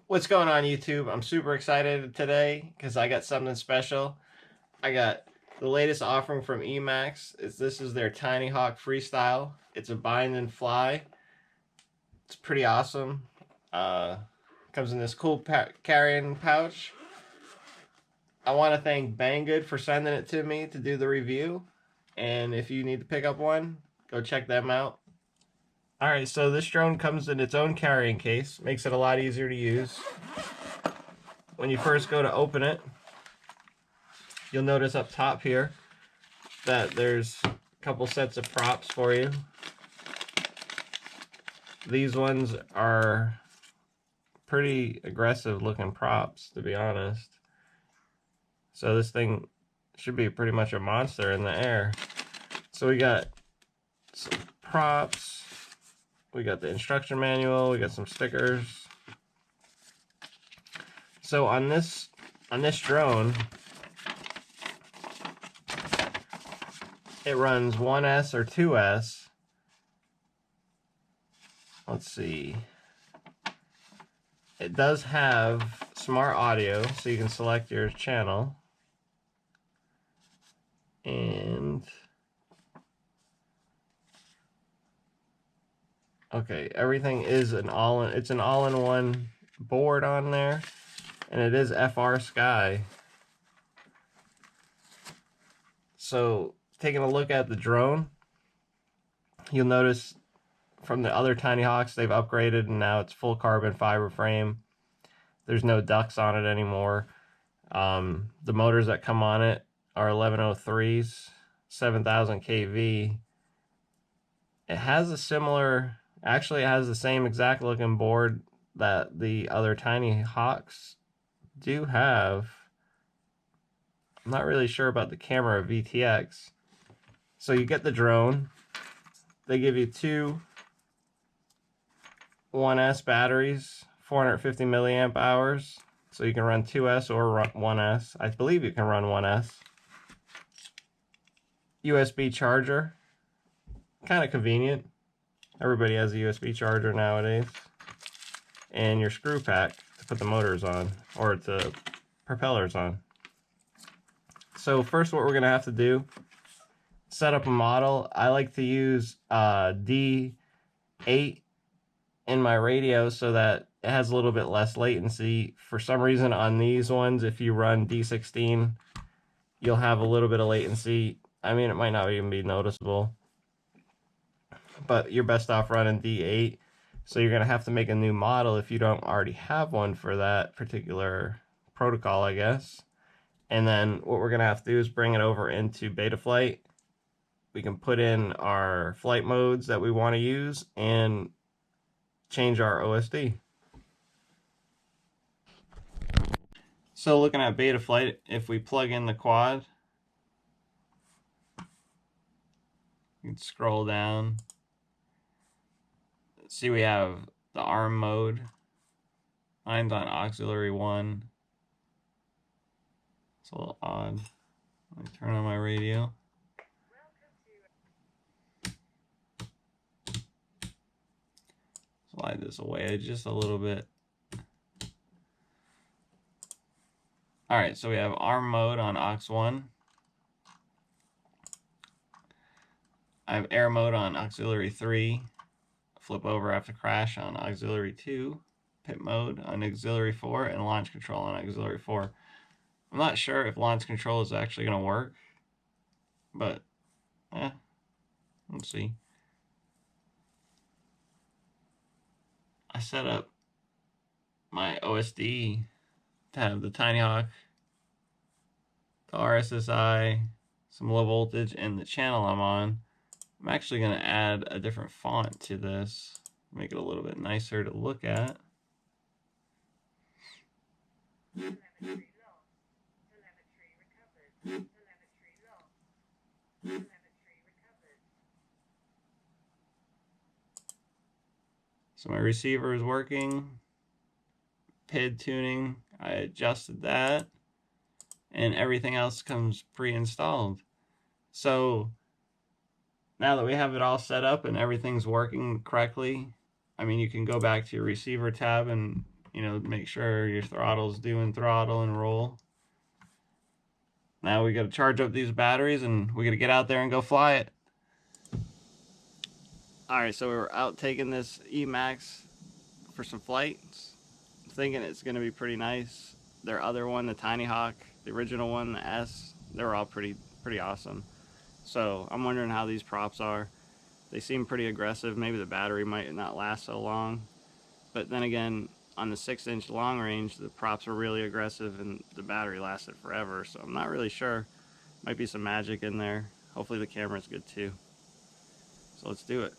What's going on, YouTube? I'm super excited today because I got something special. I got the latest offering from Emax. This is their Tiny Hawk Freestyle. It's a bind and fly. It's pretty awesome. Comes in this cool carrying pouch. I want to thank Banggood for sending it to me to do the review. And if you need to pick up one, go check them out. Alright, so this drone comes in its own carrying case. Makes it a lot easier to use. When you first go to open it, you'll notice up top here that there's a couple sets of props for you. These ones are pretty aggressive looking props, to be honest. So this thing should be pretty much a monster in the air. So we got some props. We got the instruction manual, we got some stickers. So on this drone, it runs 1S or 2S. Let's see. It does have smart audio, so you can select your channel. And okay, everything is it's an all-in-one board on there, and it is FR Sky. So, taking a look at the drone, you'll notice from the other Tiny Hawks they've upgraded and now it's full carbon fiber frame. There's no ducts on it anymore. The motors that come on it are 1103s, 7000 kV. It has a similar, actually it has the same exact looking board that the other Tiny Hawks do have. I'm not really sure about the camera VTX. So you get the drone. They give you two 1S batteries, 450 milliamp hours. So you can run 2S or 1S. I believe you can run 1S. USB charger. Kind of convenient. Everybody has a USB charger nowadays. And your screw pack to put the motors on, or the propellers on. So first what we're going to have to do, set up a model. I like to use D8 in my radio so that it has a little bit less latency. For some reason on these ones, if you run D16, you'll have a little bit of latency. I mean, it might not even be noticeable, but you're best off running D8. So you're going to have to make a new model if you don't already have one for that particular protocol, I guess. And then what we're going to have to do is bring it over into Betaflight. We can put in our flight modes that we want to use and change our OSD. So looking at Betaflight, if we plug in the quad, you can scroll down. See, we have the ARM mode. Mine's on auxiliary 1. It's a little odd. Let me turn on my radio. Slide this away just a little bit. Alright, so we have ARM mode on aux 1. I have air mode on auxiliary 3. Flip over after crash on auxiliary 2. Pit mode on auxiliary 4. And launch control on auxiliary 4. I'm not sure if launch control is actually going to work, but let's see. I set up my OSD to have the Tiny Hawk, the RSSI, some low voltage, and the channel I'm on. I'm actually going to add a different font to this, make it a little bit nicer to look at. So my receiver is working. PID tuning, I adjusted that. And everything else comes pre-installed. So now that we have it all set up and everything's working correctly, I mean, you can go back to your receiver tab and, you know, make sure your throttle's doing throttle and roll. Now we got to charge up these batteries and we got to get out there and go fly it. Alright, so we're out taking this Emax for some flights. I'm thinking it's going to be pretty nice. Their other one, the Tiny Hawk, the original one, the S, they were all pretty awesome. So I'm wondering how these props are. They seem pretty aggressive. Maybe the battery might not last so long. But then again, on the 6-inch long range, the props were really aggressive and the battery lasted forever. So I'm not really sure. Might be some magic in there. Hopefully the camera's good too. So let's do it.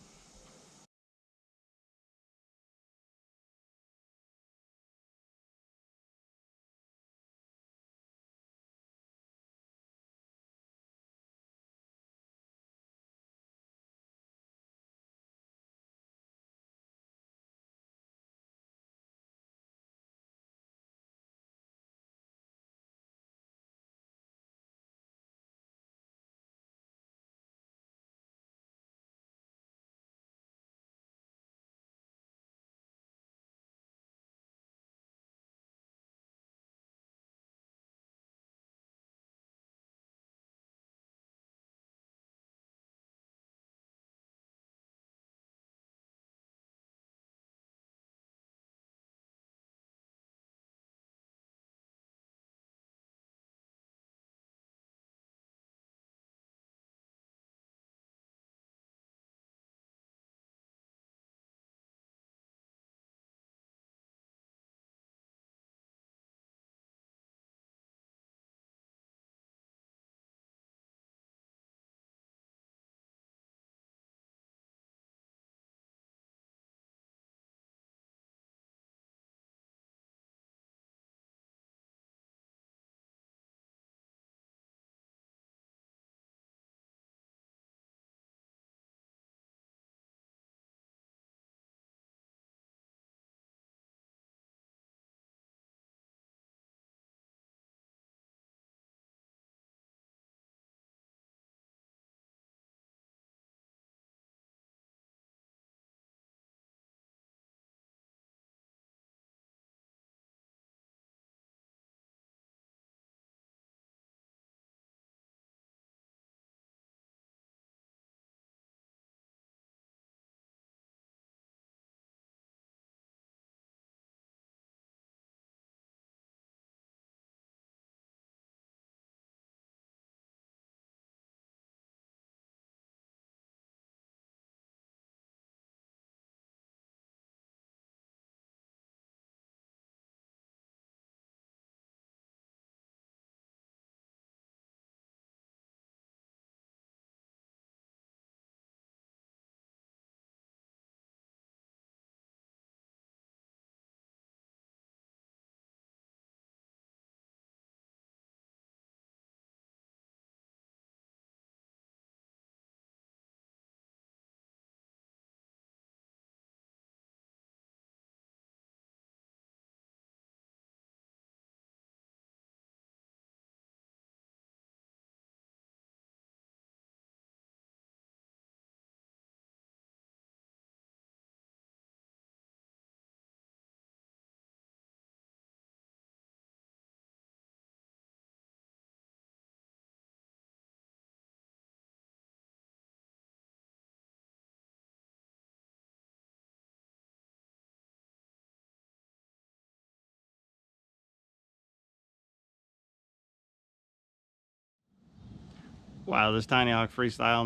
Wow, this Tiny Hawk Freestyle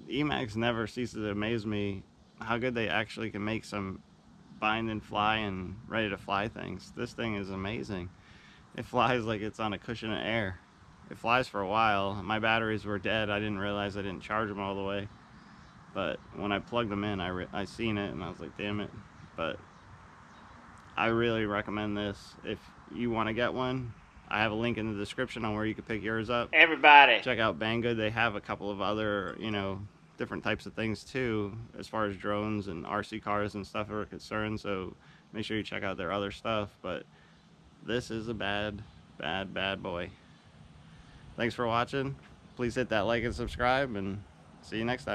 Emax never ceases to amaze me how good they actually can make some bind and fly and ready to fly things. This thing is amazing. It flies like it's on a cushion of air. It flies for a while. My batteries were dead. I didn't realize I didn't charge them all the way. But when I plugged them in, I seen it and I was like, damn it. But I really recommend this. If you want to get one, I have a link in the description on where you can pick yours up. Everybody, Check out Banggood. They have a couple of other, you know, different types of things too, as far as drones and RC cars and stuff are concerned. So make sure you check out their other stuff. But this is a bad boy. Thanks for watching. Please hit that like and subscribe, and see you next time.